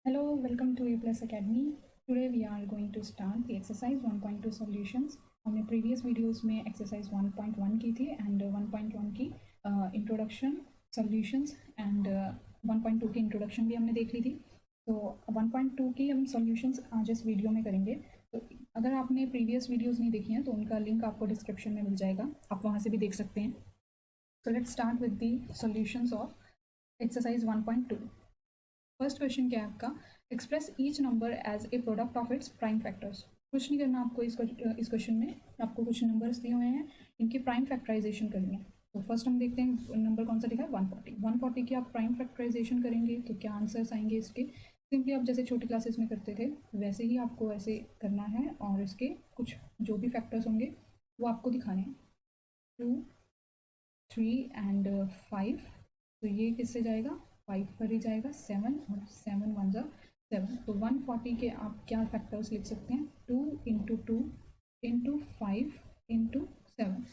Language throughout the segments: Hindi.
Hello, welcome to A Plus Academy. Today we are going to start the exercise 1.2 solutions. हमने previous videos में exercise 1.1 की थी and 1.1 की introduction, solutions and 1.2 की introduction भी हमने देख ली थी. तो 1.2 की हम solutions आज इस वीडियो में करेंगे. तो अगर आपने previous videos नहीं देखी हैं तो उनका लिंक आपको डिस्क्रिप्शन में मिल जाएगा, आप वहाँ से भी देख सकते हैं. So let's start with the solutions of exercise 1.2. First question क्या है आपका, express each number as a product of its prime factors. कुछ नहीं करना आपको इस क्वेश्चन में, आपको कुछ नंबर्स दिए हुए हैं, इनकी प्राइम फैक्टराइजेशन करनी है. तो फर्स्ट हम देखते हैं नंबर कौन सा दिखा है, 140. 140 की आप प्राइम फैक्टराइजेशन करेंगे तो क्या आंसर्स आएंगे इसके. सिंपली आप जैसे छोटी क्लासेस में करते थे वैसे ही आपको ऐसे करना है और इसके कुछ जो भी फैक्टर्स होंगे वो आपको दिखाने हैं. 2, 3 एंड 5. तो ये किससे जाएगा, 5 पर ही जाएगा. 7 और 7 1 जा 7. तो 140 के आप क्या फैक्टर्स लिख सकते हैं, 2 into 2 into 5 into 7.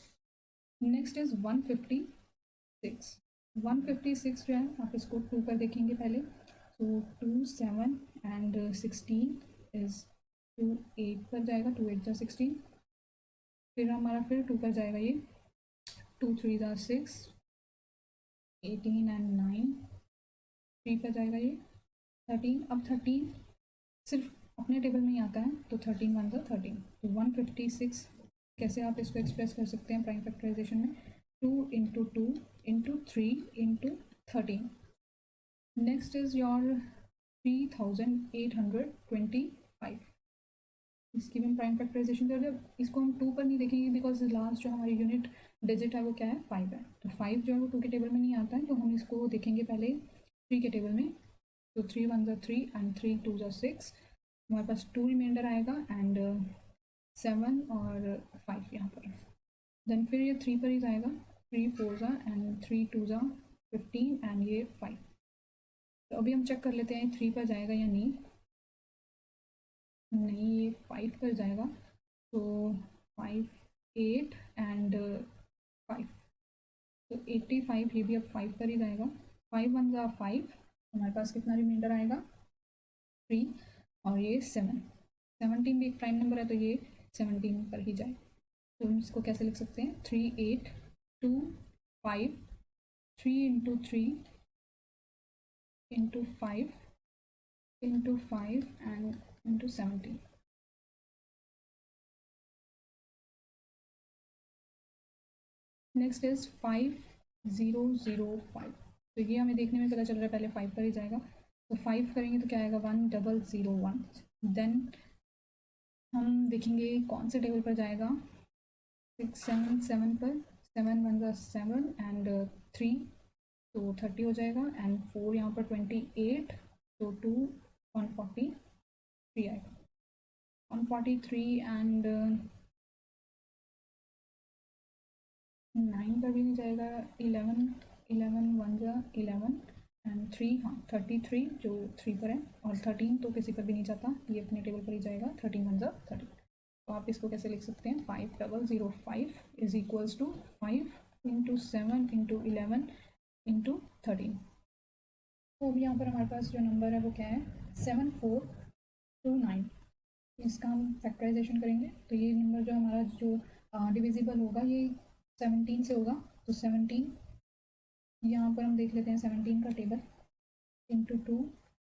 Next is 156. 156 जो है आप इसको 2 पर देखेंगे पहले. तो 2 7 एंड 16 इज 2 8 पर जाएगा. 2 8 जा 16. फिर हमारा फिर 2 पर जाएगा ये. 2 3 जा 6, 18 एंड 9. 3 पर जाएगा ये 13. अब 13 सिर्फ अपने टेबल में ही आता है तो 13 1 जा 13. तो 156 कैसे आप इसको एक्सप्रेस कर सकते हैं प्राइम फैक्टराइजेशन में, 2 into 2 into 3 into 13. Next is your 3825. इसकी भी हम प्राइम फैक्टराइजेशन कर रहे हैं. इसको हम 2 पर नहीं देखेंगे बिकॉज लास्ट जो हमारी यूनिट डिजिट है वो क्या है, 5 है. तो 5 जो है वो 2 के टेबल में नहीं आता है, तो हम इसको देखेंगे पहले 3 के टेबल में. तो 3 1 जा 3 एंड 3 2 जा 6. हमारे पास 2 रिमाइंडर आएगा एंड 7 और 5 यहाँ पर. देन फिर ये 3 पर ही जाएगा. 3 4 जा एंड 3 2 जा 15 एंड ये 5. तो अभी हम चेक कर लेते हैं 3 पर जाएगा या नहीं. नहीं, ये 5 पर जाएगा. तो 5 8 एंड 5. तो 85 ये भी अब 5 पर ही जाएगा. 5 1 जा 5. हमारे पास कितना रिमाइंडर आएगा, 3 और ये 7. 17 भी एक प्राइम नंबर है तो ये 17 पर ही जाए. तो हम इसको कैसे लिख सकते हैं, 3 8 2 5 3 into 3 into 5 into 5 and into 17. Next is 5005. तो ये हमें देखने में पता चल रहा है पहले 5 पर ही जाएगा. तो 5 करेंगे तो क्या आएगा, 1001. देन हम देखेंगे कौन से टेबल पर जाएगा, 6 7 7 पर. 7 1 जा 7 एंड 3 तो 30 हो जाएगा एंड 4 यहाँ पर 28. तो 2 143 आएगा. 143 एंड 9 पर भी नहीं जाएगा. 11 11 1 जा 11 एंड 3 हाँ 33 जो 3 पर है. और 13 तो किसी पर भी नहीं जाता, ये अपने टेबल पर ही जाएगा. 13 1 जा 13. तो आप इसको कैसे लिख सकते हैं, 5005 is equals to 5 into 7 into 11 into 13. तो अभी यहाँ पर हमारे पास जो नंबर है वो क्या है, 7429. इसका हम फैक्टराइजेशन करेंगे तो ये नंबर जो हमारा जो डिविजिबल होगा ये 17 से होगा. तो 17 यहाँ पर हम देख लेते हैं 17 का टेबल. इंटू 2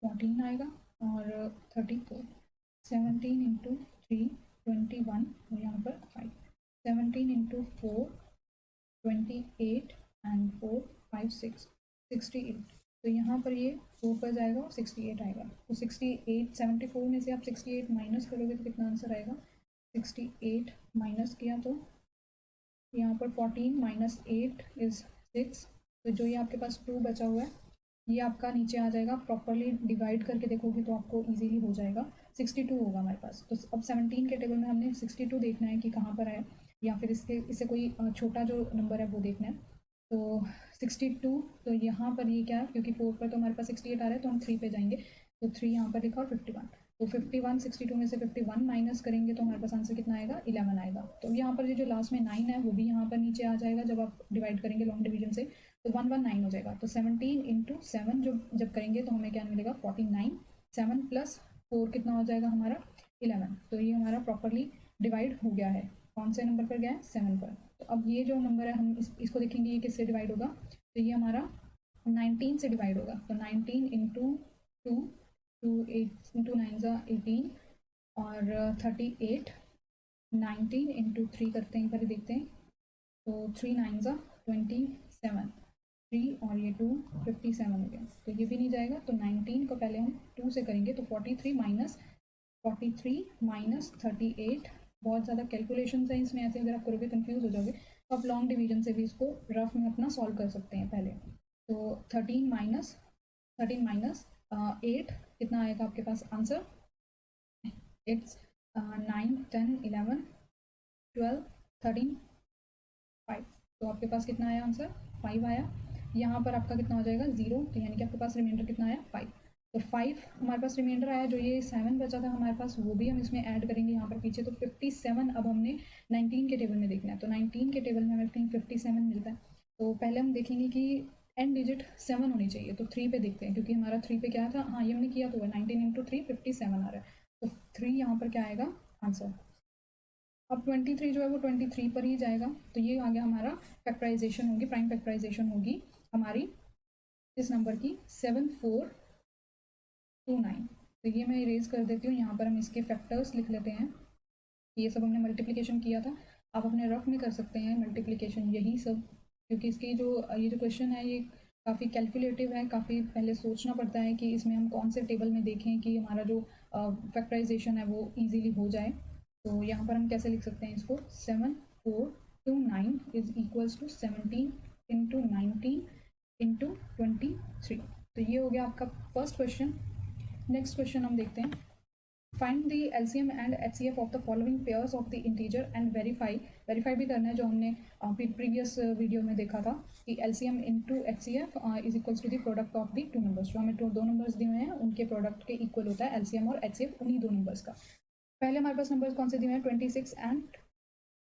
14 आएगा और 34. 17 इंटू 3 21 और यहाँ पर 5. 17 इंटू 4 28 एंड 4 5 6 68. तो यहाँ पर ये 4 पर जाएगा और 68 आएगा. तो 68 74 में से आप 68 माइनस करोगे तो कितना आंसर आएगा, 68 माइनस किया तो यहाँ पर 14 माइनस 8 इज 6. तो जो ये आपके पास 2 बचा हुआ है ये आपका नीचे आ जाएगा. प्रॉपरली डिवाइड करके देखोगे तो आपको इजीली हो जाएगा. 62 होगा हमारे पास. तो अब 17 के टेबल में हमने 62 देखना है कि कहाँ पर है, या फिर इससे कोई छोटा जो नंबर है वो देखना है. तो 62 तो यहाँ पर ये क्या है, क्योंकि 4 पर तो हमारे पास 68 आ रहा है तो हम 3 पे जाएंगे. तो 3 यहाँ पर लिखा और 51. तो 51 62 में से 51 माइनस करेंगे तो हमारे पास आंसर कितना आएगा, 11 आएगा. तो यहाँ पर ये जो लास्ट में 9 है वो भी यहाँ पर नीचे आ जाएगा जब आप डिवाइड करेंगे लॉन्ग डिवीजन से. तो 119 हो जाएगा. तो 17 इंटू 7 जो जब करेंगे तो हमें क्या मिलेगा, 49 7 + 4 कितना हो जाएगा हमारा 11। तो ये हमारा प्रॉपरली डिवाइड हो गया है। कौन से नंबर पर गया है 7 पर। तो अब ये जो नंबर है हम इसको देखेंगे ये किससे डिवाइड होगा। तो ये हमारा 19 से डिवाइड होगा। तो 19 इंटू 2, 8 इंटू 9 18 और 38, 19 इंटू 3 करते हैं, पहले देखते हैं। तो 3 9 27, 3 और ये 2 57 हो गया। तो ये भी नहीं जाएगा। तो 19 को पहले हम 2 से करेंगे। तो 43 माइनस 38। बहुत ज़्यादा कैलकुलेशन है इसमें, ऐसे अगर आप करोगे कंफ्यूज हो जाओगे। तो आप लॉन्ग डिवीजन से भी इसको रफ में अपना सॉल्व कर सकते हैं पहले। तो 13 माइनस 8 कितना आएगा आपके पास आंसर। इट्स 9 10 11 12 13 5। तो आपके पास कितना आया आंसर 5 आया। यहाँ पर आपका कितना हो जाएगा 0। तो यानी कि आपके पास रिमाइंडर कितना आया 5। तो 5 हमारे पास रिमाइंडर आया। जो ये 7 बचा था हमारे पास वो भी हम इसमें ऐड करेंगे यहाँ पर पीछे। तो 57 अब हमने 19 के टेबल में देखना है। तो 19 के टेबल में हमें कहीं 57 मिलता है। तो पहले हम देखेंगे कि एंड डिजिट 7 होनी चाहिए। तो 3 पे देखते हैं, क्योंकि हमारा 3 पे क्या था, हाँ ये हमने किया तो है। 19 इंटू 3 57 आ रहा है। तो 3 यहाँ पर क्या आएगा आंसर। अब 23 जो है वो 23 पर ही जाएगा। तो ये आ गया हमारा फैक्टराइजेशन होगी, प्राइम फैक्टराइजेशन होगी हमारी इस नंबर की 7429। तो ये मैं इरेज कर देती हूँ। यहाँ पर हम इसके फैक्टर्स लिख लेते हैं। ये सब हमने मल्टीप्लिकेशन किया था। आप अपने रफ में कर सकते हैं मल्टीप्लिकेशन यही सब, क्योंकि इसकी जो ये जो क्वेश्चन है ये काफ़ी कैलकुलेटिव है। काफ़ी पहले सोचना पड़ता है कि इसमें हम कौन से टेबल में देखें कि हमारा जो फैक्टराइजेशन है वो ईजीली हो जाए। तो यहाँ पर हम कैसे लिख सकते हैं इसको, 7429 is equals to 17 into 19 into 23। तो ये हो गया आपका फर्स्ट क्वेश्चन। नेक्स्ट क्वेश्चन हम देखते हैं। Find the LCM and HCF of the following pairs of the integer and verify भी करना है जो हमने प्रीवियस वीडियो में देखा था कि LCM into HCF is equals to the product of the two numbers. जो हमें दो नंबर्स दिए हुए हैं उनके प्रोडक्ट के इक्वल होता है एलसीएम और एचसीएफ उन्हीं दो नंबर्स का। पहले हमारे पास नंबर्स कौन से दिए हैं 26 एंड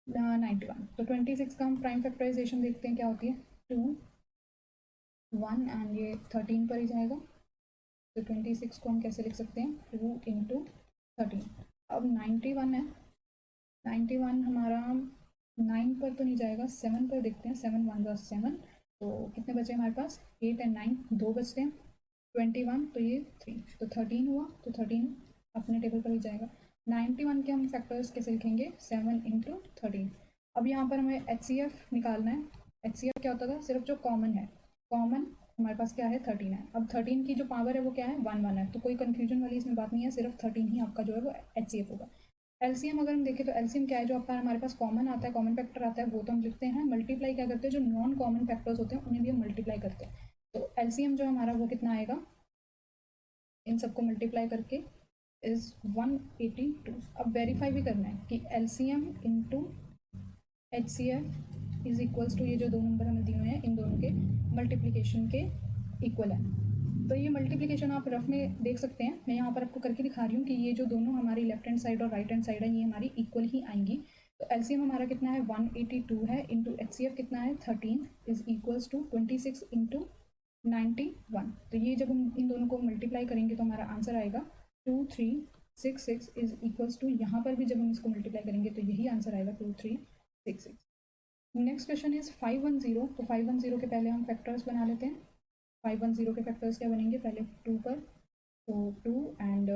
91। तो 26 का हम प्राइम फैक्टराइजेशन देखते हैं क्या होती है 2 1 एंड ये 13 पर ही जाएगा। तो 26 को हम कैसे लिख सकते हैं 2 इंटू 13। अब 91 है। 91 हमारा 9 पर तो नहीं जाएगा, 7 पर देखते हैं। 7 1 7। तो कितने बचे हमारे पास 8 एंड 9 2 बचते हैं। 21 तो ये 3 तो 13 हुआ। तो 13 अपने टेबल पर ही जाएगा। 91 के हम फैक्टर्स कैसे लिखेंगे 7 इंटू 13। अब यहाँ पर हमें एचसीएफ निकालना है। एचसीएफ क्या होता था, सिर्फ जो कॉमन है, कॉमन हमारे पास क्या है 13 है। अब 13 की जो पावर है वो क्या है 1 1 है। तो कोई कंफ्यूजन वाली इसमें बात नहीं है, सिर्फ 13 ही आपका जो है वो एचसीएफ होगा। एलसीएम अगर हम देखें तो एलसीएम क्या है, जो आपका हमारे पास कॉमन आता है, कॉमन फैक्टर आता है, वो तो हम लिखते हैं। मल्टीप्लाई क्या करते हैं, जो नॉन कॉमन फैक्टर्स होते हैं उन्हें भी हम मल्टीप्लाई करते हैं। तो एलसीएम जो हमारा वो कितना आएगा, इन सबको मल्टीप्लाई करके इज 182। अब वेरीफाई भी करना है कि LCM into HCF is equals to ये जो दो नंबर हमें दिए हुए हैं इन दोनों के मल्टीप्लिकेशन के इक्वल है। तो ये मल्टीप्लिकेशन आप रफ में देख सकते हैं। मैं यहाँ पर आपको करके दिखा रही हूँ कि ये जो दोनों हमारी लेफ्ट हैंड साइड और राइट हैंड साइड है ये हमारी इक्वल ही आएंगी। तो एलसीएम हमारा कितना है 182 है, इंटू एचसीएफ कितना है 13 इज इक्वल्स टू 26 इंटू 91। तो ये जब हम इन दोनों को मल्टीप्लाई करेंगे तो हमारा आंसर आएगा 2366 इज इक्वल्स टू, यहाँ पर भी जब हम इसको मल्टीप्लाई करेंगे तो यही आंसर आएगा 2366। Next question is 510। तो 510 के पहले हम फैक्टर्स बना लेते हैं। 510 के फैक्टर्स क्या बनेंगे, पहले 2 पर, तो 2 एंड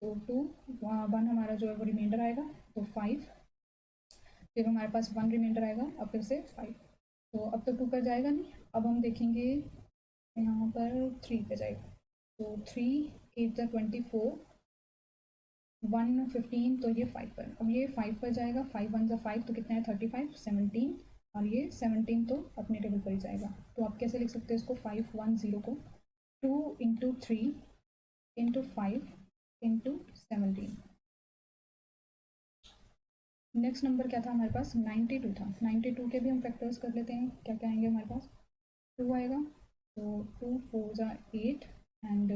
तो 2 1 हमारा जो है वो रिमाइंडर आएगा तो 5, फिर हमारे पास 1 रिमाइंडर आएगा, अब फिर से 5। तो अब तो 2 पर जाएगा नहीं। अब हम देखेंगे यहाँ पर 3 पे जाएगा। तो 3 8 24 1 15, तो ये 5 पर। अब ये 5 पर जाएगा। 5 1 5 तो कितना है 35 17, और ये 17 तो अपने टेबल पर ही जाएगा। तो आप कैसे लिख सकते हैं इसको 510 को 2 into 3 into 5 into 17। Next number क्या था हमारे पास 92 था। 92 के भी हम फैक्टर्स कर लेते हैं। क्या क्या आएंगे हमारे पास 2 आएगा, तो 2 4 8 एंड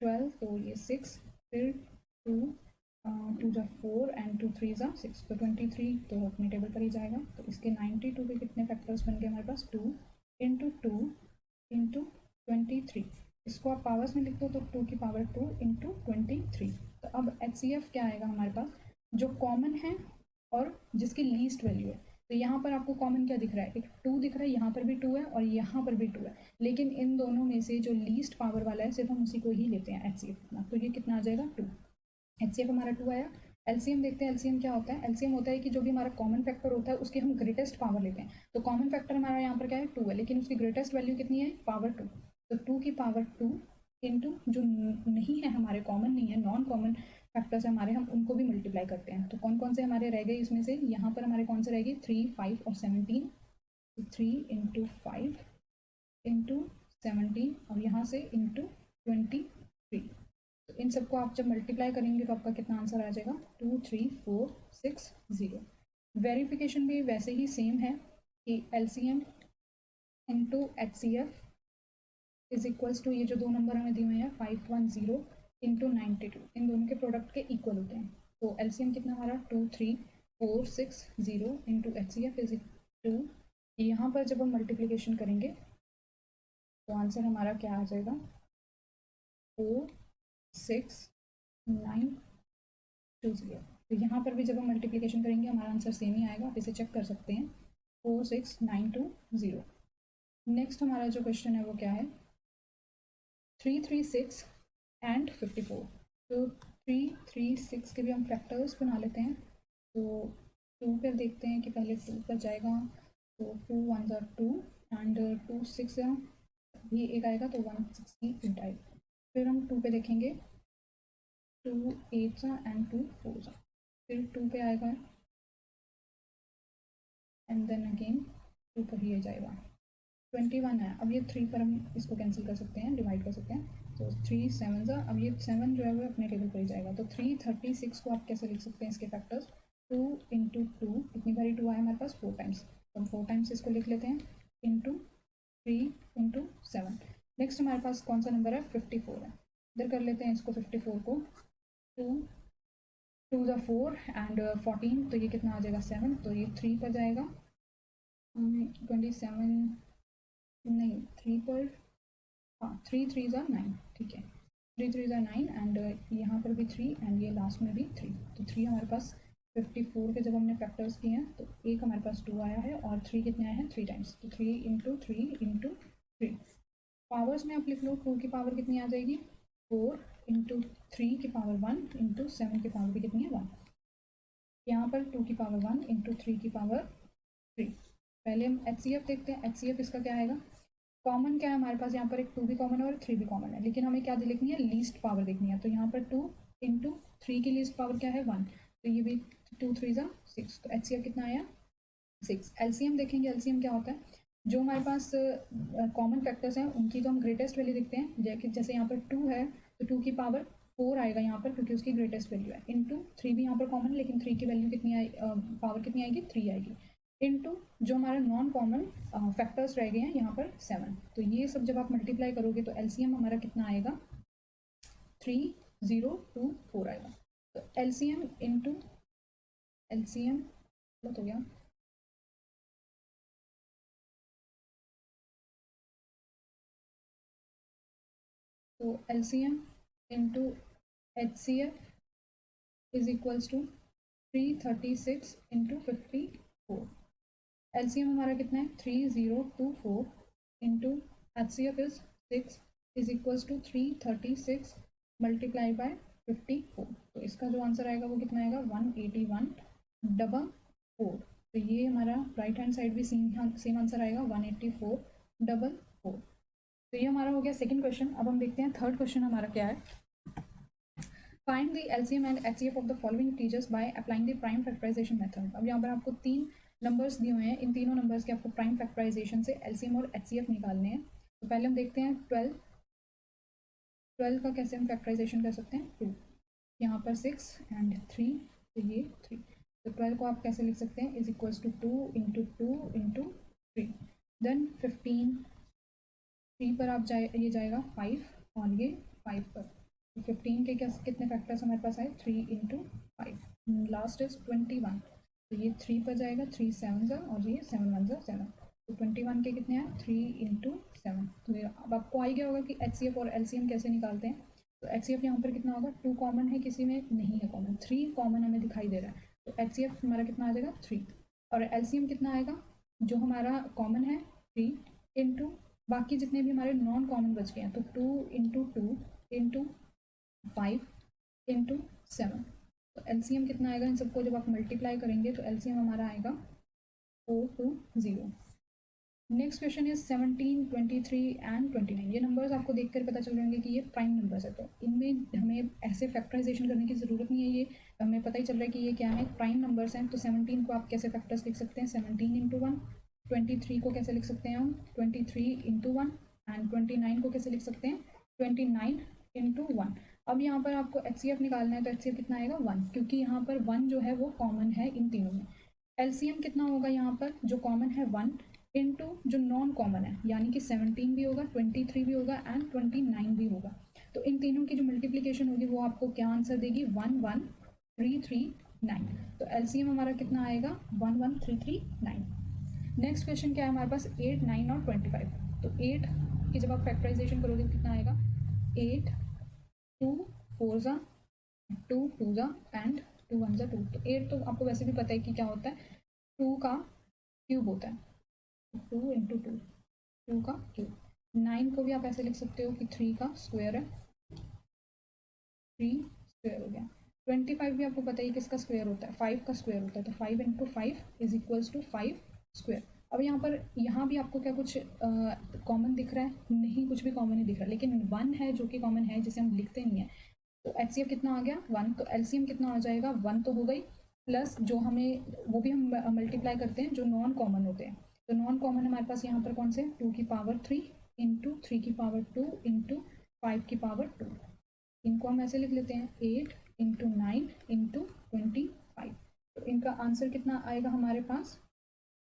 12, तो ये 6, फिर 2 2 4 एंड 2 3 6, तो 23 तो अपने टेबल पर ही जाएगा। तो इसके 92 के कितने फैक्टर्स बन गए हमारे पास 2 इंटू 2 इंटू 23। इसको आप पावर्स में लिख दो तो 2 की पावर 2 इंटू 23। तो अब HCF क्या आएगा हमारे पास, जो कॉमन है और जिसकी लीस्ट वैल्यू है। तो यहाँ पर आपको कॉमन क्या दिख रहा है, एक 2 दिख रहा है, यहाँ पर भी 2 है और यहाँ पर भी 2 है, लेकिन इन दोनों में से जो लीस्ट पावर वाला है सिर्फ हम उसी को ही लेते हैं HCF अपना। तो ये कितना आ जाएगा 2। HCF हमारा 2 आया। एलसीएम देखते हैं, एलसीएम क्या होता है। एलसीएम होता है कि जो भी हमारा कॉमन फैक्टर होता है उसके हम ग्रेटेस्ट पावर लेते हैं। तो कॉमन फैक्टर हमारा यहाँ पर क्या है 2 है, लेकिन उसकी ग्रेटेस्ट वैल्यू कितनी है, पावर 2। तो 2 की पावर 2 इंटू जो नहीं है हमारे, कॉमन नहीं है, नॉन कॉमन फैक्टर्स हमारे, हम उनको भी मल्टीप्लाई करते हैं। तो कौन कौन से हमारे रह गए इसमें से, यहाँ पर हमारे कौन से रह गए 3, 5 और 17। 3 इंटू 5 इंटू 17 और यहाँ से इंटू 23। तो इन सबको आप जब मल्टीप्लाई करेंगे तो आपका कितना आंसर आ जाएगा 23460। वेरिफिकेशन भी वैसे ही सेम है कि LCM into HCF is equals to, ये जो दो नंबर हमें दिए हुए हैं 510 इंटू 92, इन दोनों के प्रोडक्ट के इक्वल होते हैं। तो LCM कितना हमारा 23460 इंटू HCF इज 2। यहाँ पर जब हम मल्टीप्लीकेशन करेंगे तो आंसर हमारा क्या आ जाएगा 46920। तो यहाँ पर भी जब हम मल्टीप्लिकेशन करेंगे हमारा आंसर सेम ही आएगा, आप इसे चेक कर सकते हैं 46920। नेक्स्ट हमारा जो क्वेश्चन है वो क्या है 336 एंड 54। तो 336 के भी हम फैक्टर्स बना लेते हैं। तो 2 पर देखते हैं कि पहले 2 पर जाएगा, तो 2 1 2 एंड 2 6 भी एक आएगा तो 168 आएगा। फिर हम 2 पे देखेंगे 2 8 एंड 2 4, फिर 2 पे आएगा एंड देन अगेन 2 पर ही जाएगा 21 है। अब ये 3 पर हम इसको कैंसिल कर सकते हैं, डिवाइड कर सकते हैं। तो 3 7 अब ये 7 जो है वो अपने टेबल पर ही जाएगा। तो 336 को आप कैसे लिख सकते हैं, इसके फैक्टर्स 2 इंटू 2, कितनी बारी 2 आया हमारे पास 4 टाइम्स, तो हम 4 टाइम्स इसको लिख लेते हैं इंटू 3 इंटू 7। नेक्स्ट हमारे पास कौन सा नंबर है 54 है, इधर कर लेते हैं इसको 54 को 2 2 4 एंड 14, तो ये कितना आ जाएगा 7, तो ये 3 पर जाएगा 27 नहीं 3 पर, हाँ 3 3 9, ठीक है 3 3 9 एंड यहाँ पर भी 3 एंड ये लास्ट में भी 3। तो 3 हमारे पास 54 के जब हमने फैक्टर्स किए हैं तो एक हमारे पास 2 आया है और 3 कितने आए हैं 3 टाइम्स। तो 3 इंटू 3 इंटू 3। पावर्स में आप लिख लो 2 की पावर कितनी आ जाएगी 4 इंटू 3 की पावर 1 इंटू 7 की पावर भी कितनी है 1। यहाँ पर 2 की पावर 1 इंटू 3 की पावर 3। पहले हम HCF देखते हैं। HCF इसका क्या आएगा, कॉमन क्या है हमारे पास, यहाँ पर एक 2 भी कॉमन है और 3 भी कॉमन है, लेकिन हमें क्या लिखनी है लीस्ट पावर देखनी है। तो यहाँ पर 2 इंटू 3 की लीस्ट पावर क्या है 1, तो ये भी 2 3 6, तो HCF कितना आया 6। LCM देखेंगे, LCM क्या होता है, जो हमारे पास कॉमन फैक्टर्स हैं उनकी तो हम ग्रेटेस्ट वैल्यू देखते हैं। जैसे यहाँ पर 2 है तो 2 की पावर 4 आएगा यहाँ पर, क्योंकि उसकी ग्रेटेस्ट वैल्यू है, इंटू 3 भी यहाँ पर कॉमन, लेकिन 3 की वैल्यू कितनी आई, पावर कितनी आएगी 3 आएगी, इंटू जो हमारा नॉन कॉमन फैक्टर्स रह गए हैं यहाँ पर 7। तो ये सब जब आप मल्टीप्लाई करोगे तो LCM हमारा कितना आएगा 3024 आएगा। तो LCM इंटू LCM बहुत हो गया, तो LCM into HCF is equals to 336 into 54। LCM हमारा कितना है 3024 into HCF is 6 is equals to 336 multiply by 54। तो इसका जो आंसर आएगा वो कितना आएगा 18144। तो ये हमारा राइट हैंड साइड भी सेम आंसर आएगा 18444। तो ये हमारा हो गया सेकंड क्वेश्चन। अब हम देखते हैं थर्ड क्वेश्चन हमारा क्या है। Find the LCM and HCF of the following integers by applying the prime factorization method. अब यहाँ पर आपको 3 नंबर्स दिए हुए हैं, इन तीनों नंबर्स के आपको प्राइम फैक्टराइजेशन से LCM और HCF निकालने हैं। तो पहले हम देखते हैं 12 का कैसे हम फैक्टराइजेशन कर सकते हैं 2, यहाँ पर 6 एंड 3, तो ये 3। तो 12 को आप कैसे लिख सकते हैं is equals to 2 into 3। Then 15, 3 पर आप ये जाएगा 5 और ये 5 पर, तो 15 के कितने फैक्टर्स हमारे पास आए 3 इंटू 5। लास्ट इज 21, तो ये 3 पर जाएगा 3 7 और ये 7 1 7, तो 21 के कितने आए 3 इंटू 7। तो अब आपको आ गया होगा कि HCF और LCM कैसे निकालते हैं। तो HCF यहाँ पर कितना होगा, 2 कॉमन है, किसी में नहीं है कॉमन, 3 कॉमन हमें दिखाई दे रहा है, तो HCF हमारा कितना आ जाएगा 3। और LCM कितना आएगा, जो हमारा कॉमन है 3 इंटू बाकी जितने भी हमारे नॉन कॉमन बच गए हैं, तो 2 इंटू 2 इंटू 5 इंटू 7। तो LCM कितना आएगा, इन सबको जब आप मल्टीप्लाई करेंगे तो LCM हमारा आएगा 420। Next question is 17, 23 and 29। ये नंबर्स आपको देखकर पता चल जाएंगे कि ये प्राइम नंबर्स है, तो इनमें हमें ऐसे फैक्टराइजेशन करने की ज़रूरत नहीं है, ये हमें पता ही चल रहा है कि ये क्या है, प्राइम नंबर्स हैं। तो 17 को आप कैसे फैक्टर्स लिख सकते हैं, 17 इंटू 1। 23 को कैसे लिख सकते हैं हम, 23 इंटू 1। एंड 29 को कैसे लिख सकते हैं, 29 इंटू 1। अब यहाँ पर आपको HCF निकालना है, तो HCF कितना आएगा 1, क्योंकि यहाँ पर 1 जो है वो कॉमन है इन तीनों में। LCM कितना होगा, यहाँ पर जो कॉमन है 1 इंटू जो नॉन कॉमन है, यानी कि 17 भी होगा, 23 भी होगा एंड 29 भी होगा। तो इन तीनों की जो मल्टीप्लिकेशन होगी वो आपको क्या आंसर देगी, 11339। तो LCM हमारा कितना आएगा, 11339। नेक्स्ट क्वेश्चन क्या है हमारे पास, 8, 9 और 25। तो 8 की जब आप फैक्टराइजेशन करोगे तो कितना आएगा, 8 2 4 जा 2 2 जा एंड 2 1 जा 2। तो 8 तो आपको वैसे भी पता है कि क्या होता है, 2 का क्यूब होता है, 2 इंटू 2, 2 का क्यूब। 9 को भी आप ऐसे लिख सकते हो कि 3 का स्क्वायर है, 3 स्क्वायर हो गया। 25 भी आपको पता है किसका स्क्वायर होता है, 5 का स्क्वायर होता है, तो 5 into 5 is equals to 5 square. अब यहाँ भी आपको क्या कुछ कॉमन दिख रहा है, नहीं, कुछ भी कॉमन नहीं दिख रहा, लेकिन 1 है जो कि कॉमन है, जिसे हम लिखते नहीं है। तो HCF कितना आ गया 1, तो LCM कितना आ जाएगा 1 तो हो गई, प्लस जो हमें वो भी हम मल्टीप्लाई करते हैं जो नॉन कॉमन होते हैं। तो नॉन कॉमन हमारे पास यहाँ पर कौन से, 2 की पावर 3 इंटू 3 की पावर 2 इंटू 5 की पावर 2। इनको हम ऐसे लिख लेते हैं 8 इंटू 9 इंटू 25। तो इनका आंसर कितना आएगा हमारे पास,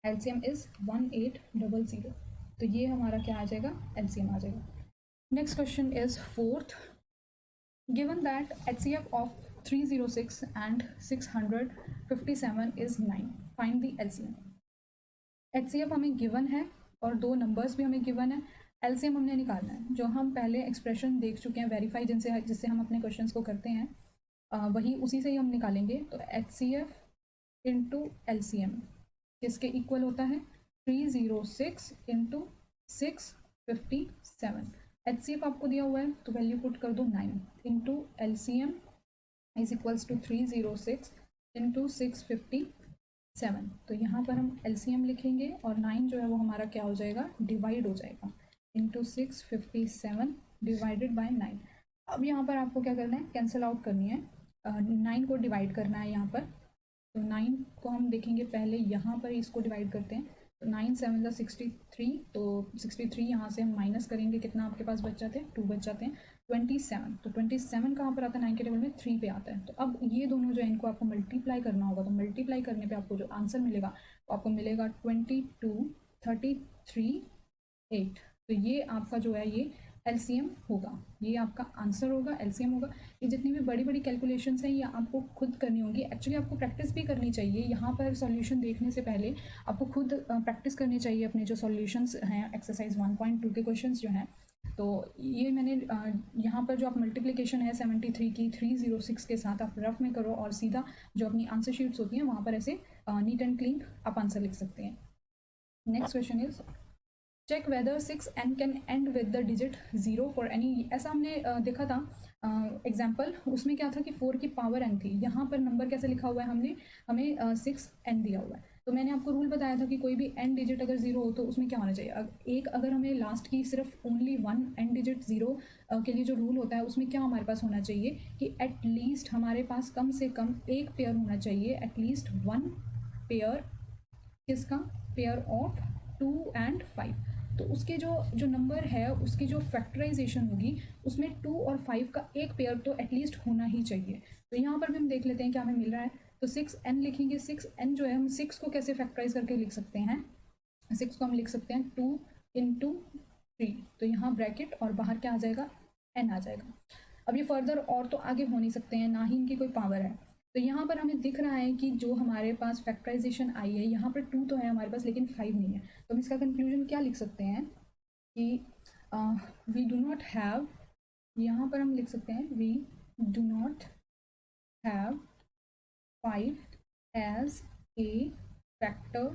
LCM इज 1800। तो ये हमारा क्या आ जाएगा, LCM आ जाएगा। Next question is 4th। Given that HCF of 306 and 657 is 9, find the LCM। HCF हमें गिवन है और दो नंबर्स भी हमें गिवन है, LCM हमने निकालना है। जो हम पहले एक्सप्रेशन देख चुके हैं वेरीफाई, जिससे हम अपने क्वेश्चंस को करते हैं, वही उसी से ही हम निकालेंगे। तो HCF इंटू LCM किसके इक्वल होता है, 306 इंटू 657। HCF आपको दिया हुआ है तो वैल्यू पुट कर दो 9 into LCM is equals to 306 into 657। तो यहाँ पर हम LCM लिखेंगे और 9 जो है वो हमारा क्या हो जाएगा, डिवाइड हो जाएगा इंटू 657 डिवाइडेड बाय 9। अब यहाँ पर आपको क्या करना है, कैंसिल आउट करनी है, 9 को डिवाइड करना है यहाँ पर। तो 9 को हम देखेंगे पहले, यहाँ पर इसको डिवाइड करते हैं, तो 9 7 63, तो 63 यहाँ से हम माइनस करेंगे, कितना आपके पास बच जाते हैं, 2 बच जाते हैं। 27, तो 27 कहाँ पर आता है, 9 के टेबल में 3 पे आता है। तो अब ये दोनों जो है इनको आपको मल्टीप्लाई करना होगा, तो मल्टीप्लाई करने पे आपको जो आंसर मिलेगा वो आपको मिलेगा 22 33 8। तो ये आपका जो है ये LCM होगा, ये आपका आंसर होगा, LCM होगा। ये जितनी भी बड़ी बड़ी कैलकुलेशंस हैं ये आपको खुद करनी होंगी, एक्चुअली आपको प्रैक्टिस भी करनी चाहिए। यहाँ पर सॉल्यूशन देखने से पहले आपको खुद प्रैक्टिस करनी चाहिए अपने जो सॉल्यूशंस हैं, एक्सरसाइज 1.2 के क्वेश्चंस जो हैं। तो ये मैंने यहाँ पर जो आप मल्टीप्लिकेशन है 73 की 306 के साथ आप रफ में करो और सीधा जो अपनी आंसर शीट्स होती हैं वहाँ पर ऐसे नीट एंड क्लीन आप आंसर लिख सकते हैं। Next question is check whether 6n can end with the digit 0 for any. ऐसा हमने देखा था एग्जाम्पल, उसमें क्या था कि 4 की पावर n थी, यहाँ पर नंबर कैसे लिखा हुआ है, हमें 6n दिया हुआ है। तो मैंने आपको रूल बताया था कि कोई भी n डिजिट अगर 0 हो तो उसमें क्या होना चाहिए, एक अगर हमें लास्ट की सिर्फ ओनली 1 n डिजिट 0 के लिए जो रूल होता है उसमें क्या हमारे पास होना चाहिए कि एटलीस्ट हमारे पास कम से कम एक पेयर होना चाहिए, एटलीस्ट 1 पेयर, किसका, पेयर ऑफ 2 and 5। तो उसके जो नंबर है उसकी जो फैक्टराइजेशन होगी उसमें 2 और 5 का एक पेयर तो एटलीस्ट होना ही चाहिए। तो यहाँ पर भी हम देख लेते हैं क्या हमें मिल रहा है, तो 6n लिखेंगे। 6n जो है हम 6 को कैसे फैक्टराइज करके लिख सकते हैं, 6 को हम लिख सकते हैं 2 इंटू 3, तो यहाँ ब्रैकेट और बाहर क्या आ जाएगा, n आ जाएगा। अब ये फर्दर और तो आगे हो नहीं सकते हैं, ना ही इनकी कोई पावर है। तो यहाँ पर हमें दिख रहा है कि जो हमारे पास फैक्टराइजेशन आई है यहाँ पर 2 तो है हमारे पास लेकिन 5 नहीं है। तो हम इसका कंक्लूजन क्या लिख सकते हैं, कि वी डू नॉट हैव, यहाँ पर हम लिख सकते हैं we do not have 5 as a factor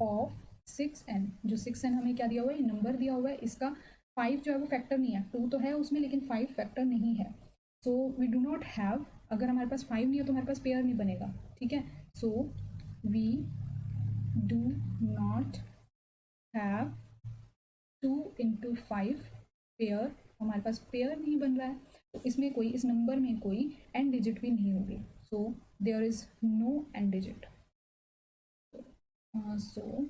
of 6n। जो 6n हमें क्या दिया हुआ है, नंबर दिया हुआ है, इसका 5 जो है वो फैक्टर नहीं है, 2 तो है उसमें लेकिन 5 फैक्टर नहीं है। So we do not have, अगर हमारे पास 5 नहीं है तो हमारे पास पेयर नहीं बनेगा, ठीक है। So we do not have 2 into 5 pair, हमारे पास पेयर नहीं बन रहा है, तो इसमें कोई, इस नंबर में कोई एंड डिजिट भी नहीं होगी। So there is no end digit. So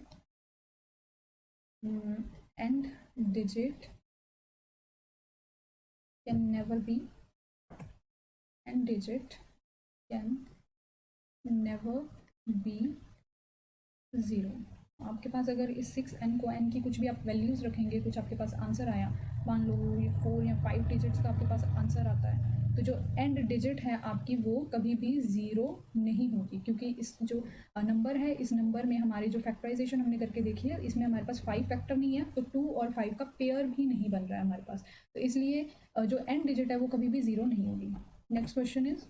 end digit can never be, end digit can never be 0। आपके पास अगर इस 6n को, n की कुछ भी आप वैल्यूज़ रखेंगे, कुछ आपके पास आंसर आया, मान लो ये 4 या 5 डिजिट्स का आपके पास आंसर आता है, तो जो एंड डिजिट है आपकी वो कभी भी 0 नहीं होगी, क्योंकि इस जो नंबर है, इस नंबर में हमारी जो फैक्टराइजेशन हमने करके देखी है, इसमें हमारे पास 5 फैक्टर नहीं है, तो 2 और 5 का पेयर भी नहीं बन रहा है हमारे पास, तो इसलिए जो एंड डिजिट है वो कभी भी 0 नहीं होगी। Next question is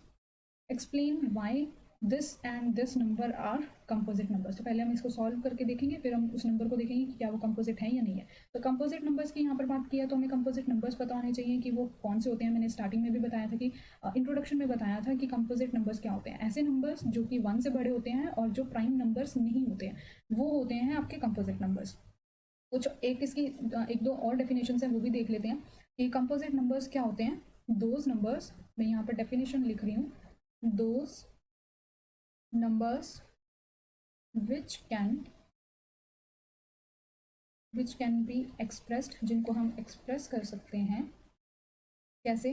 explain why this and this number are composite numbers. तो पहले हम इसको सॉल्व करके देखेंगे, फिर हम उस नंबर को देखेंगे कि क्या वो कंपोजिट है या नहीं है। तो कंपोजिट नंबर्स की यहाँ पर बात किया तो हमें कंपोजिट नंबर्स पता होने चाहिए कि वो कौन से होते हैं। मैंने स्टार्टिंग में भी बताया था कि इंट्रोडक्शन में बताया था कि कंपोजिट नंबर्स क्या होते हैं। ऐसे नंबर्स जो कि 1 से बड़े होते हैं और जो प्राइम नंबर्स नहीं होते हैं, वो होते हैं आपके कंपोजिट नंबर्स। कुछ एक इसकी एक दो और डेफिनेशन है वो भी देख लेते हैं कि कंपोजिट नंबर्स क्या होते हैं। दोज नंबर्स, मैं यहाँ पर डेफिनेशन लिख रही हूँ, those numbers which can be expressed, जिनको हम एक्सप्रेस कर सकते हैं कैसे,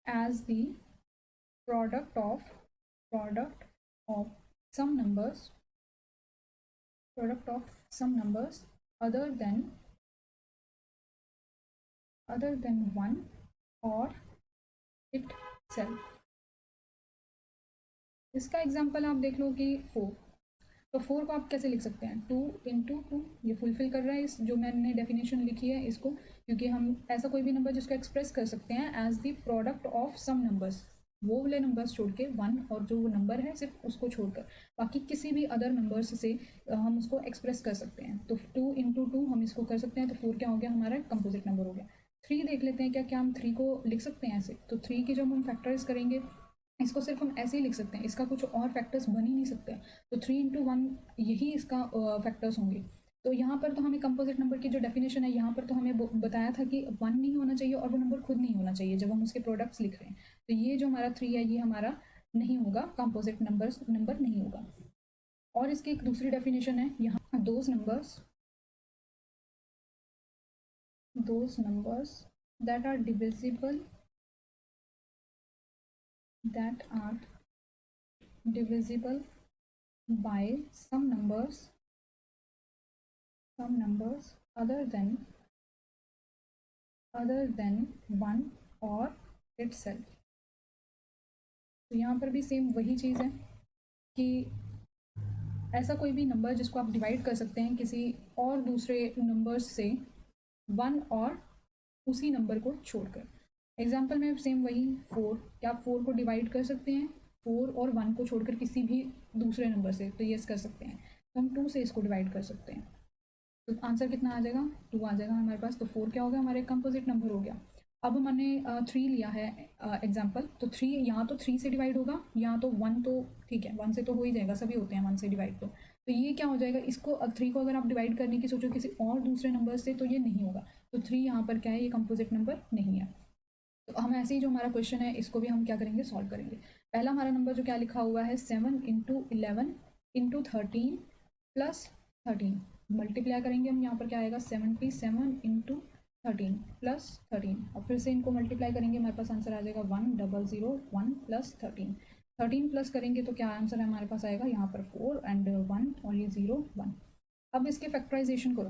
as the product of some numbers, other than 1 or itself। इसका एग्जाम्पल आप देख लो कि 4, तो 4 को आप कैसे लिख सकते हैं, 2 into 2, ये फुलफिल कर रहा है इस जो मैंने डेफिनेशन लिखी है इसको, क्योंकि हम ऐसा कोई भी नंबर जिसको एक्सप्रेस कर सकते हैं as the product of some numbers, वो वाले नंबर्स छोड़ के 1 और जो नंबर है सिर्फ उसको छोड़कर बाकी किसी भी अदर नंबर्स से हम उसको एक्सप्रेस कर सकते हैं। तो 2 into 2 हम इसको कर सकते हैं, तो 4 क्या हो गया, हमारा कंपोजिट नंबर हो गया। 3 देख लेते हैं, क्या हम 3 को लिख सकते हैं ऐसे, तो 3 की जब हम फैक्टराइज करेंगे, इसको सिर्फ हम ऐसे ही लिख सकते हैं, इसका कुछ और फैक्टर्स बन ही नहीं सकते, तो 3 into 1 यही इसका फैक्टर्स होंगे। तो यहाँ पर तो हमें कंपोजिट नंबर की जो डेफिनेशन है, यहाँ पर तो हमें बताया था कि 1 नहीं होना चाहिए और वो नंबर खुद नहीं होना चाहिए जब हम उसके प्रोडक्ट्स लिख रहे हैं, तो ये जो हमारा 3 है ये हमारा नहीं होगा, कंपोजिट नंबर नहीं होगा। और इसकी एक दूसरी डेफिनेशन है यहाँ, those numbers that are divisible by some numbers other than 1 or itself। तो यहाँ पर भी सेम वही चीज़ है कि ऐसा कोई भी नंबर जिसको आप डिवाइड कर सकते हैं किसी और दूसरे नंबर्स से 1 और उसी नंबर को छोड़कर। एग्जाम्पल में सेम वही 4, क्या आप 4 को डिवाइड कर सकते हैं 4 और 1 को छोड़कर किसी भी दूसरे नंबर से, तो यस कर सकते हैं। तो हम 2 से इसको डिवाइड कर सकते हैं, तो आंसर कितना आ जाएगा, 2 आ जाएगा हमारे पास। तो 4 क्या हो गया, हमारे कंपोजिट नंबर हो गया। अब मैंने 3 लिया है एग्जाम्पल, तो 3 यहाँ तो 3 से डिवाइड होगा, यहाँ तो 1, तो ठीक है 1 से तो हो ही जाएगा, सभी होते हैं 1 से डिवाइड। तो ये क्या हो जाएगा, इसको 3 को अगर आप डिवाइड करने की सोचो किसी और दूसरे नंबर से, तो ये नहीं होगा। तो 3 यहाँ पर क्या है, ये कंपोजिट नंबर नहीं है। तो हम ऐसे ही जो हमारा क्वेश्चन है इसको भी हम क्या करेंगे, सॉल्व करेंगे। पहला हमारा नंबर जो क्या लिखा हुआ है, 7 into 11 into 13 प्लस 13, मल्टीप्लाई करेंगे हम, यहाँ पर क्या आएगा 77 into 13 प्लस 13, और फिर से इनको मल्टीप्लाई करेंगे, हमारे पास आंसर आ जाएगा 1001 प्लस 13 प्लस करेंगे तो क्या आंसर है हमारे पास आएगा यहाँ पर 4 एंड 1 और ये 0 1। अब इसके फैक्टराइजेशन करो,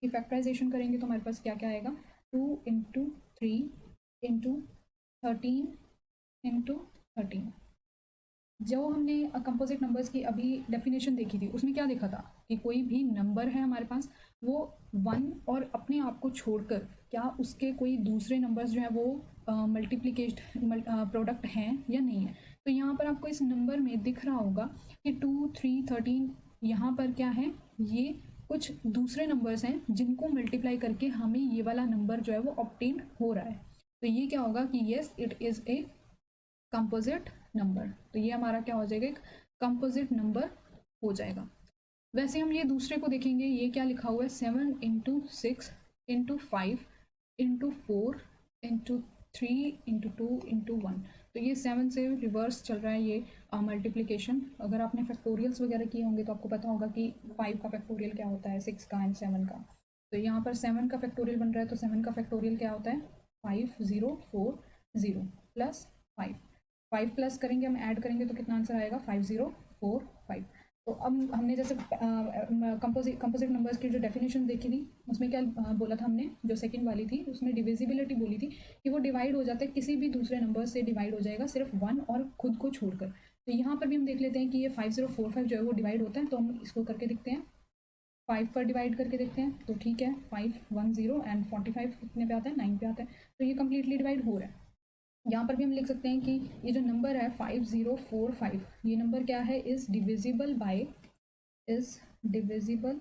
कि फैक्टराइजेशन करेंगे तो हमारे पास क्या क्या आएगा, 2 into 3 into 13 into 13, जो हमने कंपोजिट नंबर्स की अभी डेफिनेशन देखी थी उसमें क्या देखा था कि कोई भी नंबर है हमारे पास वो 1 और अपने आप को छोड़कर क्या उसके कोई दूसरे नंबर्स जो है वो मल्टीप्लिकेशन प्रोडक्ट हैं या नहीं है। तो यहाँ पर आपको इस नंबर में दिख रहा होगा कि 2, 3, 13 यहाँ पर क्या है, ये कुछ दूसरे नंबर्स हैं जिनको मल्टीप्लाई करके हमें ये वाला नंबर जो है वो ऑब्टेन हो रहा है। तो ये क्या होगा कि yes it is a composite number. तो ये हमारा क्या हो जाएगा, एक कंपोजिट नंबर हो जाएगा। वैसे हम ये दूसरे को देखेंगे, ये क्या लिखा हुआ है 7 into 6 into 5 into 4 into 3 into 2 into 1। तो ये 7 से रिवर्स चल रहा है ये मल्टीप्लिकेशन। अगर आपने फैक्टोरियल्स वगैरह किए होंगे तो आपको पता होगा कि 5 का फैक्टोरियल क्या होता है, 6 का एंड 7 का। तो यहाँ पर 7 का फैक्टोरियल बन रहा है, तो 7 का फैक्टोरियल क्या होता है 5040 प्लस 5। 5 प्लस करेंगे, हम ऐड करेंगे तो कितना आंसर आएगा 5045। तो अब हमने जैसे कंपोजिट नंबर्स की जो डेफिनेशन देखी थी उसमें क्या बोला था हमने, जो सेकंड वाली थी उसमें डिविजिबिलिटी बोली थी कि वो डिवाइड हो जाता है, किसी भी दूसरे नंबर से डिवाइड हो जाएगा सिर्फ 1 और खुद को छोड़कर। तो यहाँ पर भी हम देख लेते हैं कि ये 5045 जो है वो डिवाइड होता है। तो हम इसको करके देखते हैं, 5 पर डिवाइड करके देखते हैं। तो ठीक है 510 एंड 45 कितने पे आता है 9 पे आता है। तो ये कम्प्लीटली डिवाइड हो रहा है। यहाँ पर भी हम लिख सकते हैं कि ये जो नंबर है 5045, ये नंबर क्या है, is divisible by, is divisible,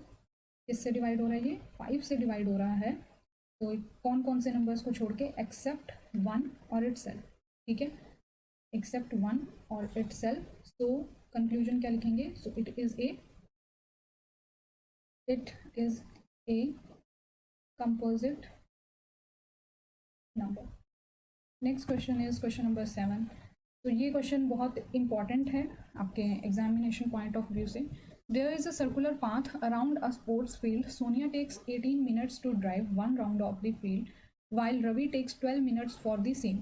किससे डिवाइड हो रहा है, ये 5 से डिवाइड हो रहा है। तो कौन कौन से नंबर्स को छोड़ के, एक्सेप्ट 1 और इटसेल्फ। ठीक है, एक्सेप्ट 1 और इटसेल्फ। सो कंक्लूजन क्या लिखेंगे, so it is a composite number. Next question is question number 7। तो ये क्वेश्चन बहुत इंपॉर्टेंट है आपके एग्जामिनेशन पॉइंट ऑफ व्यू से। There is a circular path around a sports field. Sonia takes 18 minutes to drive 1 round of the field while Ravi takes 12 minutes for the same.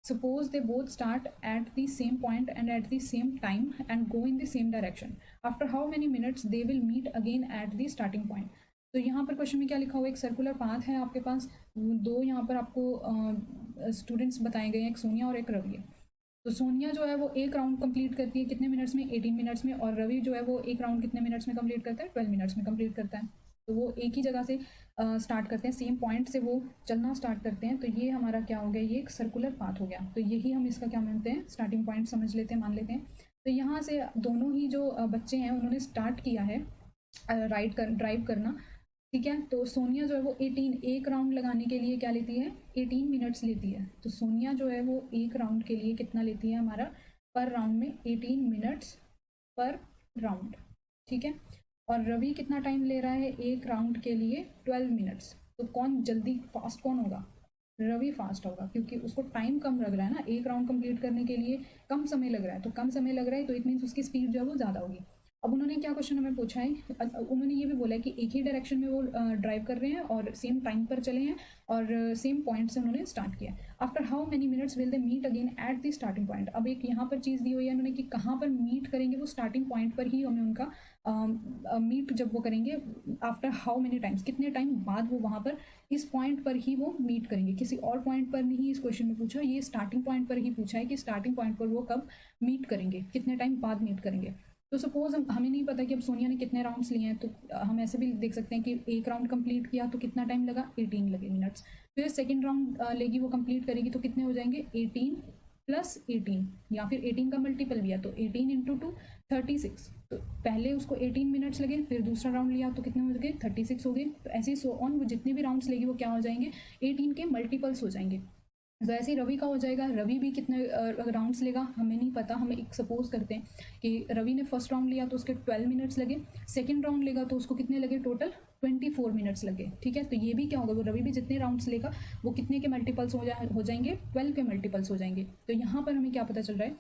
Suppose they both start at the same point and at the same time and go in the same direction. After how many minutes they will meet again at the starting point? तो यहाँ पर क्वेश्चन में क्या लिखा हुआ है, एक सर्कुलर पाथ है आपके पास, दो यहाँ पर आपको स्टूडेंट्स बताए गए हैं, एक सोनिया और एक रवि है। तो सोनिया जो है वो एक राउंड कंप्लीट करती है कितने मिनट्स में, 18 मिनट्स में, और रवि जो है वो एक राउंड कितने मिनट्स में कंप्लीट करता है, 12 मिनट्स में कंप्लीट करता है। तो वो एक ही जगह से स्टार्ट करते हैं, सेम पॉइंट से वो चलना स्टार्ट करते हैं। तो ये हमारा क्या हो गया, ये एक सर्कुलर पाथ हो गया। तो यही हम इसका क्या मानते हैं, स्टार्टिंग पॉइंट समझ लेते हैं, मान लेते हैं। तो यहाँ से दोनों ही जो बच्चे हैं उन्होंने स्टार्ट किया है ड्राइव करना। ठीक है, तो सोनिया जो है वो 18 एक राउंड लगाने के लिए क्या लेती है, 18 मिनट्स लेती है। तो सोनिया जो है वो एक राउंड के लिए कितना लेती है हमारा, पर राउंड में 18 मिनट्स पर राउंड। ठीक है, और रवि कितना टाइम ले रहा है एक राउंड के लिए, 12 मिनट्स। तो कौन जल्दी फास्ट कौन होगा, रवि फास्ट होगा, क्योंकि उसको टाइम कम लग रहा है ना, एक राउंड कंप्लीट करने के लिए कम समय लग रहा है। तो कम समय लग रहा है तो इट मीन्स उसकी स्पीड जो है वो ज़्यादा होगी। अब उन्होंने क्या क्वेश्चन हमें पूछा है, उन्होंने ये भी बोला है कि एक ही डायरेक्शन में वो ड्राइव कर रहे हैं और सेम टाइम पर चले हैं और सेम पॉइंट से उन्होंने स्टार्ट किया। After how many minutes will they meet again at the starting point. अब एक यहाँ पर चीज़ दी हुई है उन्होंने कि कहाँ पर मीट करेंगे, वो स्टार्टिंग पॉइंट पर ही हमें उनका मीट जब वो करेंगे, आफ्टर हाउ मेनी टाइम्स, कितने टाइम बाद वो वहाँ पर इस पॉइंट पर ही वो मीट करेंगे, किसी और पॉइंट पर नहीं इस क्वेश्चन में पूछा, ये स्टार्टिंग पॉइंट पर ही पूछा है कि स्टार्टिंग पॉइंट पर वो कब मीट करेंगे, कितने टाइम बाद मीट करेंगे। तो सपोज हमें नहीं पता कि अब सोनिया ने कितने राउंड्स लिए हैं, तो हम ऐसे भी देख सकते हैं कि एक राउंड कंप्लीट किया तो कितना टाइम लगा, 18 लगे मिनट्स। फिर सेकंड राउंड लेगी वो कंप्लीट करेगी तो कितने हो जाएंगे, 18 प्लस 18, या फिर 18 का मल्टीपल भी है तो 18 इंटू 2 36। तो पहले उसको 18 मिनट्स लगे, फिर दूसरा राउंड लिया तो कितने हो गए, 36 हो गए। तो ऐसे ही सो ऑन, वो जितने भी राउंड्स लेगी वो क्या हो जाएंगे, 18 के मल्टीपल्स हो जाएंगे। तो ऐसे ही रवि का हो जाएगा, रवि भी कितने राउंड्स लेगा हमें नहीं पता, हमें एक सपोज करते हैं कि रवि ने फर्स्ट राउंड लिया तो उसके 12 मिनट्स लगे, सेकंड राउंड लेगा तो उसको कितने लगे, टोटल 24 मिनट्स लगे। ठीक है, तो ये भी क्या होगा, वो रवि भी जितने राउंड्स लेगा वो कितने के मल्टीपल्स हो जाएंगे, 12 के मल्टीपल्स हो जाएंगे। तो यहाँ पर हमें क्या पता चल रहा है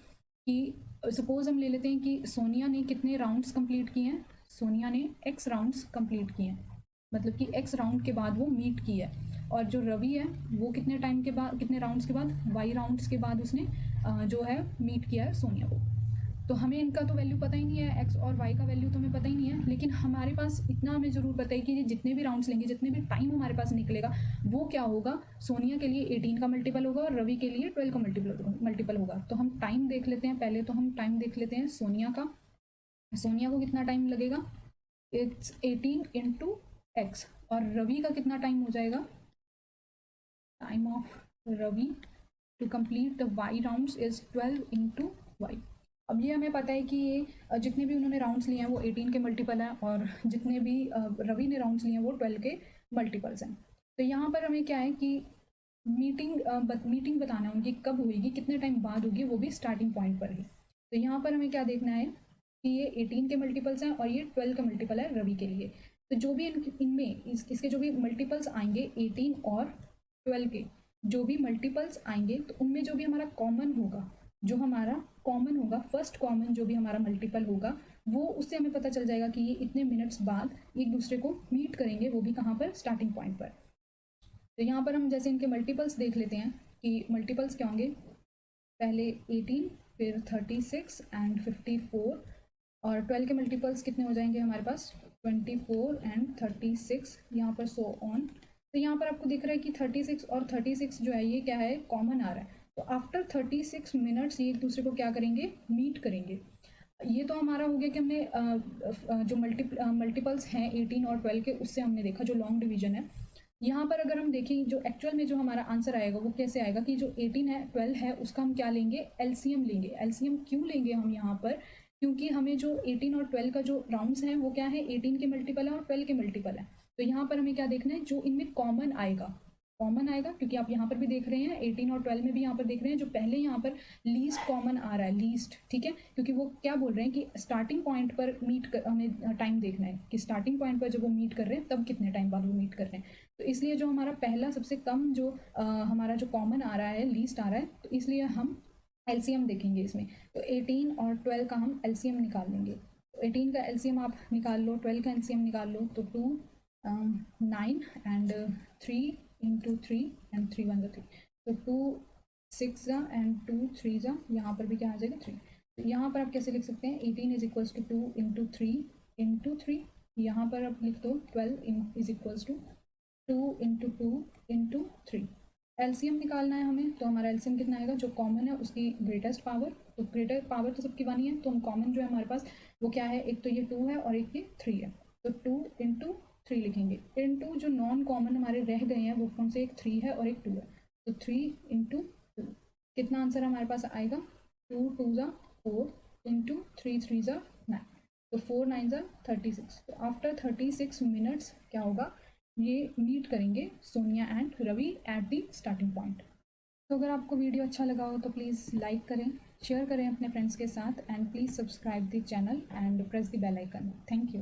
कि सपोज हम ले लेते हैं कि सोनिया ने कितने राउंड्स कंप्लीट किए हैं, सोनिया ने x राउंड्स कंप्लीट किए हैं, मतलब कि x राउंड के बाद वो मीट की है। और जो रवि है वो कितने टाइम के बाद, कितने राउंड्स के बाद, y राउंड्स के बाद उसने जो है मीट किया है सोनिया को। तो हमें इनका तो वैल्यू पता ही नहीं है, x और y का वैल्यू तो हमें पता ही नहीं है, लेकिन हमारे पास इतना हमें ज़रूर पता है कि ये जितने भी राउंड्स लेंगे, जितने भी टाइम हमारे पास निकलेगा, वो क्या होगा, सोनिया के लिए 18 का मल्टीपल होगा और रवि के लिए 12 का मल्टीपल होगा। तो हम टाइम देख लेते हैं, पहले तो हम टाइम देख लेते हैं सोनिया का। सोनिया को कितना टाइम लगेगा, इट्स 18 इंटू एक्स, और रवि का कितना टाइम हो जाएगा, time of Ravi to complete the y rounds is 12 into y. अब ये हमें पता है कि ये जितने भी उन्होंने राउंड्स लिए हैं वो 18 के मल्टीपल हैं, और जितने भी रवि ने राउंड्स लिए हैं वो 12 के मल्टीपल्स हैं। तो यहाँ पर हमें क्या है कि मीटिंग बताना है उनकी कब होगी, कितने टाइम बाद होगी, वो भी स्टार्टिंग पॉइंट पर ही। तो यहाँ पर हमें क्या देखना है कि ये 18 के मल्टीपल्स हैं और ये 12 का मल्टीपल है रवि के लिए। तो जो भी इनमें इसके जो भी मल्टीपल्स आएंगे 18 और 12 के जो भी मल्टीपल्स आएंगे, तो उनमें जो भी हमारा कॉमन होगा, जो हमारा कॉमन होगा, फर्स्ट कॉमन जो भी हमारा मल्टीपल होगा, वो उससे हमें पता चल जाएगा कि ये इतने मिनट्स बाद एक दूसरे को मीट करेंगे, वो भी कहाँ पर, स्टार्टिंग पॉइंट पर। तो यहाँ पर हम जैसे इनके मल्टीपल्स देख लेते हैं कि मल्टीपल्स क्या होंगे, पहले 18, फिर 36 एंड 54, और 12 के मल्टीपल्स कितने हो जाएंगे हमारे पास, 24 एंड 36, यहाँ पर सो ऑन। तो यहाँ पर आपको दिख रहा है कि 36 और 36 जो है ये क्या है, कॉमन आ रहा है। तो आफ्टर 36 मिनट्स ये एक दूसरे को क्या करेंगे, मीट करेंगे। ये तो हमारा हो गया कि हमने जो मल्टीपल्स हैं 18 और 12 के, उससे हमने देखा जो लॉन्ग डिवीजन है। यहाँ पर अगर हम देखें जो एक्चुअल में जो हमारा आंसर आएगा वो कैसे आएगा कि जो 18 है 12 है उसका हम क्या लेंगे, एलसीएम लेंगे। एलसीएम क्यों लेंगे हम यहाँ पर, क्योंकि हमें जो 18 और 12 का जो राउंड्स हैं वो क्या है, 18 के मल्टीपल है और 12 के मल्टीपल है। तो यहाँ पर हमें क्या देखना है, जो इनमें कॉमन आएगा, क्योंकि आप यहाँ पर भी देख रहे हैं 18 और 12 में भी यहाँ पर देख रहे हैं, जो पहले यहाँ पर लीस्ट कॉमन आ रहा है, लीस्ट, ठीक है, क्योंकि वो क्या बोल रहे हैं कि स्टार्टिंग पॉइंट पर हमें टाइम देखना है कि स्टार्टिंग पॉइंट पर जब वो मीट कर रहे हैं तब कितने टाइम बाद वो मीट कर रहे हैं। तो इसलिए जो हमारा पहला सबसे कम जो हमारा जो कॉमन आ रहा है, लीस्ट आ रहा है, तो इसलिए हम एलसीएम देखेंगे इसमें। तो 18 और 12 का हम एलसीएम निकाल लेंगे। तो 18 का एलसीएम आप निकाल लो, 12 का एलसीएम निकाल लो, तो 2 9 एंड 3 इंटू 3 एंड 3 1 3, तो 2 6 एंड 2 3 यहाँ पर भी क्या आ जाएगा 3। तो यहाँ पर आप कैसे लिख सकते हैं, 18 is equals to 2 into 3 into 3, यहाँ पर आप लिख दो 12 is equals to 2 into 2 into 3। LCM निकालना है हमें, तो हमारा एलसीएम कितना आएगा, जो कॉमन है उसकी ग्रेटेस्ट पावर, तो ग्रेटर पावर तो सबकी 1 ही है, तो हम कॉमन जो है हमारे पास वो क्या है, एक तो ये 2 है और एक ये 3 है, तो 2 इंटू 3 लिखेंगे। इंटू जो नॉन कॉमन हमारे रह गए हैं वो कौन से, एक 3 है और एक 2 है, तो 3 इंटू 2, कितना आंसर हमारे पास आएगा, 2 2 4 इंटू 3 3 9, तो 4 9 36। तो आफ्टर 36 मिनट्स क्या होगा, ये मीट करेंगे Sonia and Ravi at the starting point. तो अगर आपको वीडियो अच्छा लगा हो तो प्लीज़ लाइक करें, शेयर करें अपने फ्रेंड्स के साथ, and please subscribe the channel and press the bell icon. Thank you.